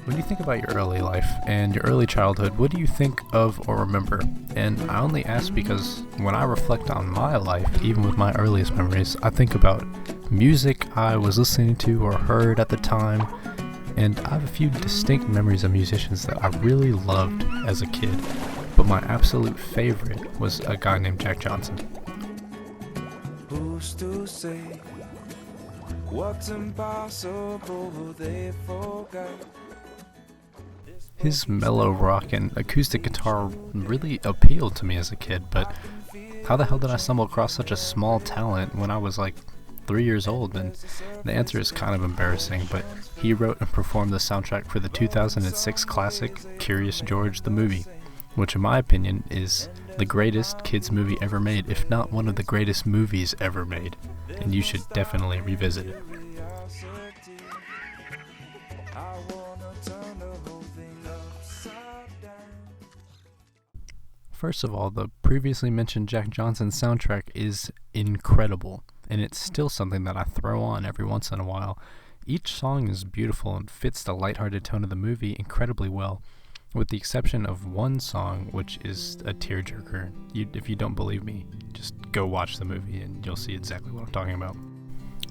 When you think about your early life and your early childhood, what do you think of or remember? And I only ask because when I reflect on my life, even with my earliest memories, I think about music I was listening to or heard at the time, and I have a few distinct memories of musicians that I really loved as a kid, but my absolute favorite was a guy named Jack Johnson. Who's to say what's impossible they forgot? His mellow rock and acoustic guitar really appealed to me as a kid, but how the hell did I stumble across such a small talent when I was like 3 years old? And the answer is kind of embarrassing, but he wrote and performed the soundtrack for the 2006 classic Curious George the movie, which in my opinion is the greatest kids movie ever made, if not one of the greatest movies ever made, and you should definitely revisit it. First of all, the previously mentioned Jack Johnson soundtrack is incredible, and it's still something that I throw on every once in a while. Each song is beautiful and fits the lighthearted tone of the movie incredibly well, with the exception of one song, which is a tearjerker. If you don't believe me, just go watch the movie and you'll see exactly what I'm talking about.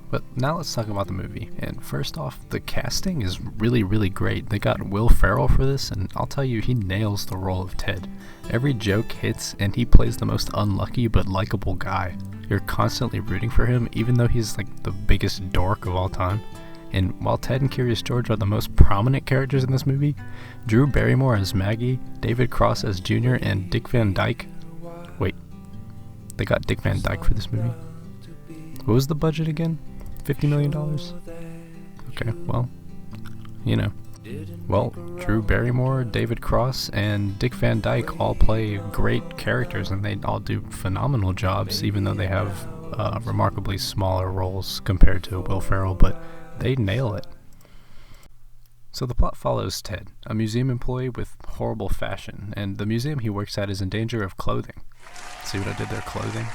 But now let's talk about the movie. And first off, the casting is really, really great. They got Will Ferrell for this, and I'll tell you, he nails the role of Ted. Every joke hits, and he plays the most unlucky but likable guy. You're constantly rooting for him, even though he's like the biggest dork of all time. And while Ted and Curious George are the most prominent characters in this movie, Drew Barrymore as Maggie, David Cross as Junior, and Dick Van Dyke. Wait, they got Dick Van Dyke for this movie? What was the budget again? $50 million? Okay, well, you know. Well, Drew Barrymore, David Cross, and Dick Van Dyke all play great characters, and they all do phenomenal jobs, even though they have remarkably smaller roles compared to Will Ferrell, but they nail it. So the plot follows Ted, a museum employee with horrible fashion, and the museum he works at is in danger of clothing. See what I did there, clothing?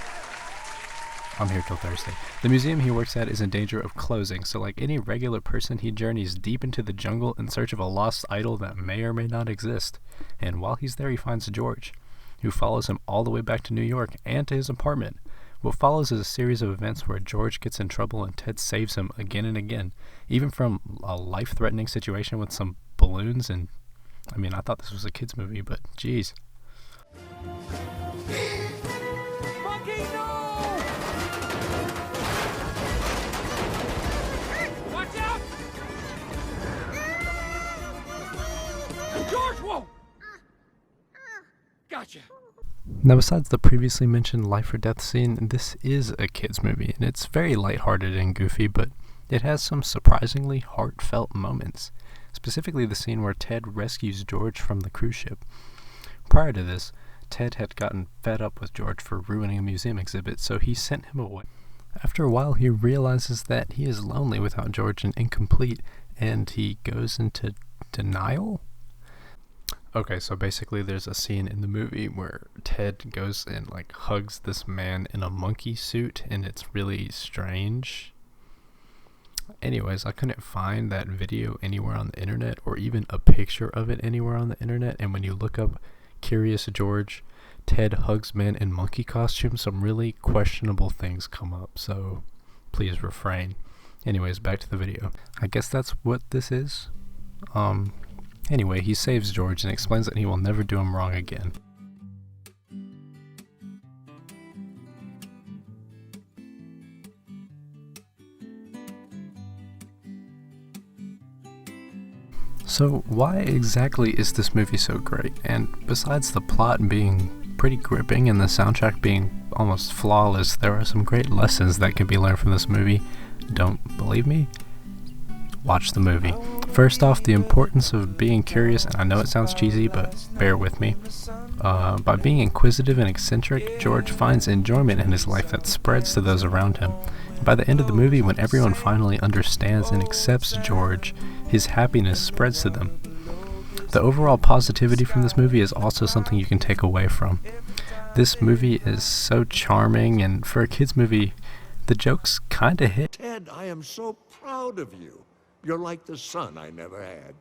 I'm here till Thursday. The museum he works at is in danger of closing, so like any regular person, he journeys deep into the jungle in search of a lost idol that may or may not exist. And while he's there, he finds George, who follows him all the way back to New York and to his apartment. What follows is a series of events where George gets in trouble and Ted saves him again and again, even from a life-threatening situation with some balloons. And I mean, I thought this was a kids movie, but geez. Monkey, no! Watch out! George, whoa! Gotcha. Now, besides the previously mentioned life or death scene, this is a kids movie, and it's very lighthearted and goofy, but it has some surprisingly heartfelt moments, specifically the scene where Ted rescues George from the cruise ship. Prior to this, Ted had gotten fed up with George for ruining a museum exhibit, so he sent him away. After a while, he realizes that he is lonely without George and incomplete, and he goes into denial? Okay, so basically there's a scene in the movie where Ted goes and like hugs this man in a monkey suit, and it's really strange. Anyways, I couldn't find that video anywhere on the internet or even a picture of it anywhere on the internet, and when you look up Curious George, Ted hugs men in monkey costumes, some really questionable things come up, so please refrain. Anyways, back to the video. I guess that's what this is. Anyway, he saves George and explains that he will never do him wrong again. So why exactly is this movie so great? And besides the plot being pretty gripping and the soundtrack being almost flawless, there are some great lessons that can be learned from this movie. Don't believe me? Watch the movie. First off, the importance of being curious, and I know it sounds cheesy, but bear with me. By being inquisitive and eccentric, George finds enjoyment in his life that spreads to those around him. By the end of the movie, when everyone finally understands and accepts George, his happiness spreads to them. The overall positivity from this movie is also something you can take away from. This movie is so charming, and for a kids movie, the jokes kinda hit. Ted, I am so proud of you. You're like the son I never had.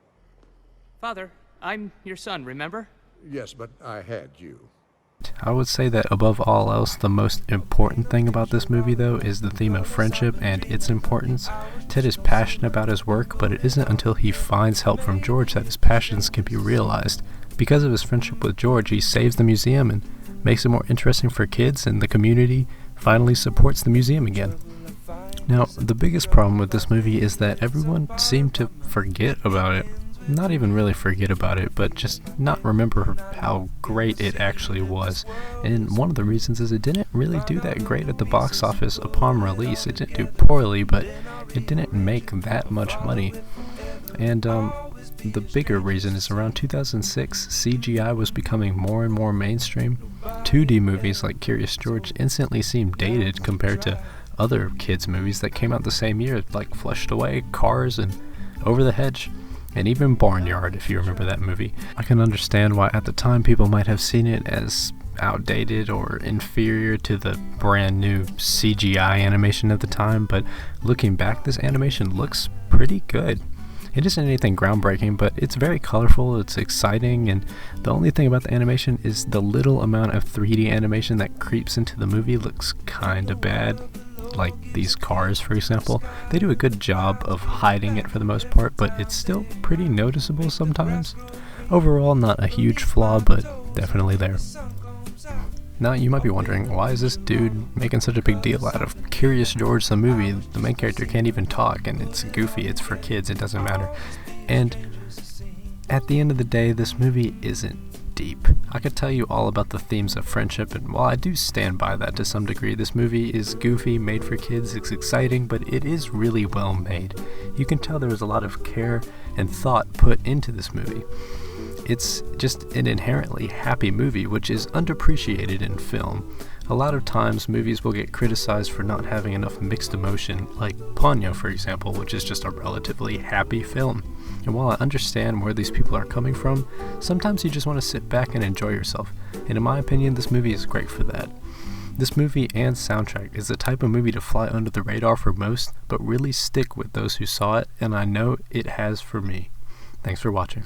Father, I'm your son, remember? Yes, but I had you. I would say that above all else, the most important thing about this movie, though, is the theme of friendship and its importance. Ted is passionate about his work, but it isn't until he finds help from George that his passions can be realized. Because of his friendship with George, he saves the museum and makes it more interesting for kids, and the community finally supports the museum again. Now, the biggest problem with this movie is that everyone seemed to forget about it. Not even really forget about it, but just not remember how great it actually was. And one of the reasons is it didn't really do that great at the box office upon release. It didn't do poorly, but it didn't make that much money. And the bigger reason is around 2006, CGI was becoming more and more mainstream. 2D movies like Curious George instantly seemed dated compared to other kids' movies that came out the same year, like Flushed Away, Cars, and Over the Hedge. And even Barnyard, if you remember that movie. I can understand why at the time people might have seen it as outdated or inferior to the brand new CGI animation of the time, but looking back, this animation looks pretty good. It isn't anything groundbreaking, but it's very colorful, it's exciting, and the only thing about the animation is the little amount of 3D animation that creeps into the movie looks kinda bad. Like these cars, for example. They do a good job of hiding it for the most part, but it's still pretty noticeable sometimes. Overall, not a huge flaw, but definitely there. Now, you might be wondering, why is this dude making such a big deal out of Curious George the movie? The main character can't even talk, and it's goofy, it's for kids, it doesn't matter. And at the end of the day, this movie isn't deep. I could tell you all about the themes of friendship, and while I do stand by that to some degree, this movie is goofy, made for kids, it's exciting, but it is really well made. You can tell there was a lot of care and thought put into this movie. It's just an inherently happy movie, which is underappreciated in film. A lot of times movies will get criticized for not having enough mixed emotion, like Ponyo, for example, which is just a relatively happy film. And while I understand where these people are coming from, sometimes you just want to sit back and enjoy yourself. And in my opinion, this movie is great for that. This movie and soundtrack is the type of movie to fly under the radar for most, but really stick with those who saw it, and I know it has for me. Thanks for watching.